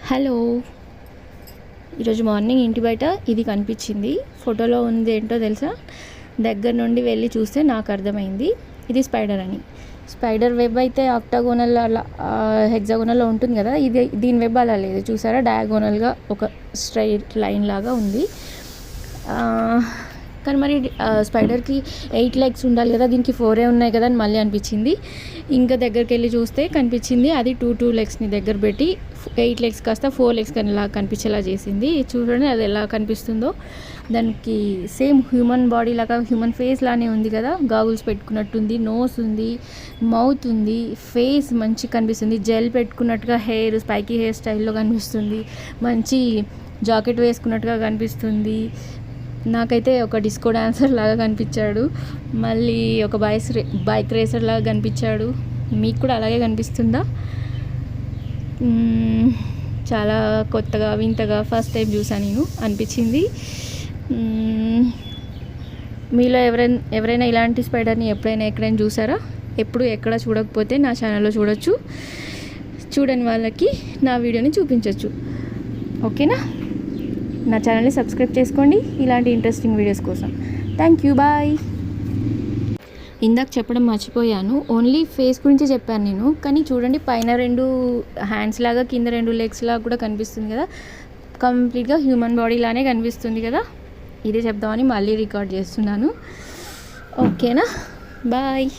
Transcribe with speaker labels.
Speaker 1: Hello, ఈరోజు morning ఇంటి బయట ఇది కనిపించింది. ఫోటోలో ఉంది ఏంటో తెలుసా? దగ్గర నుండి వెళ్ళి చూస్తే నాకు అర్థమైంది ఇది స్పైడర్ అని. స్పైడర్ వెబ్ అయితే ఆక్టాగోనల్ అలా హెక్సాగోనల్లో ఉంటుంది కదా, ఇది దీని వెబ్ అలా లేదు. చూసారా, డయాగోనల్గా ఒక స్ట్రైట్ లైన్ లాగా ఉంది. కానీ మరి స్పైడర్కి 8 legs ఉండాలి కదా, దీనికి 4 ఉన్నాయి కదా అని మళ్ళీ అనిపించింది. ఇంకా దగ్గరికి వెళ్ళి చూస్తే కనిపించింది అది 2 legsని దగ్గర పెట్టి 8 legs కాస్త 4 legs కనిలా కనిపించేలా చేసింది. చూడండి అది ఎలా కనిపిస్తుందో. దానికి సేమ్ హ్యూమన్ బాడీ లాగా, హ్యూమన్ ఫేస్ లానే ఉంది కదా, గాగుల్స్ పెట్టుకున్నట్టుంది, నోస్ ఉంది, మౌత్ ఉంది, ఫేస్ మంచి కనిపిస్తుంది, జెల్ పెట్టుకున్నట్టుగా, హెయిర్ స్పైకీ హెయిర్ స్టైల్లో కనిపిస్తుంది, మంచి జాకెట్ వేసుకున్నట్టుగా కనిపిస్తుంది. నాకైతే ఒక డిస్కో డాన్సర్ లాగా కనిపించాడు, మళ్ళీ ఒక బైక్ రేసర్ లాగా కనిపించాడు. మీకు కూడా అలాగే కనిపిస్తుందా? చాలా కొత్తగా వింతగా ఫస్ట్ టైం చూసాను నేను అనిపించింది. మీలో ఎవరైనా ఇలాంటి స్పైడర్ని ఎప్పుడైనా ఎక్కడైనా చూసారా? ఎప్పుడు ఎక్కడ చూడకపోతే నా ఛానల్లో చూడొచ్చు, చూడని వాళ్ళకి నా వీడియోని చూపించవచ్చు. ఓకేనా? నా ఛానల్ని సబ్స్క్రైబ్ చేసుకోండి ఇలాంటి ఇంట్రెస్టింగ్ వీడియోస్ కోసం. Thank you, bye. ఇందాక చెప్పడం మర్చిపోయాను, ఓన్లీ ఫేస్ గురించి చెప్పాను నేను. కానీ చూడండి, పైన 2 హ్యాండ్స్ లాగా, కింద 2 legs లాగా కూడా కనిపిస్తుంది కదా, కంప్లీట్గా హ్యూమన్ బాడీ లానే కనిపిస్తుంది కదా. ఇదే చెప్దామని మళ్ళీ రికార్డ్ చేస్తున్నాను. ఓకేనా? బాయ్.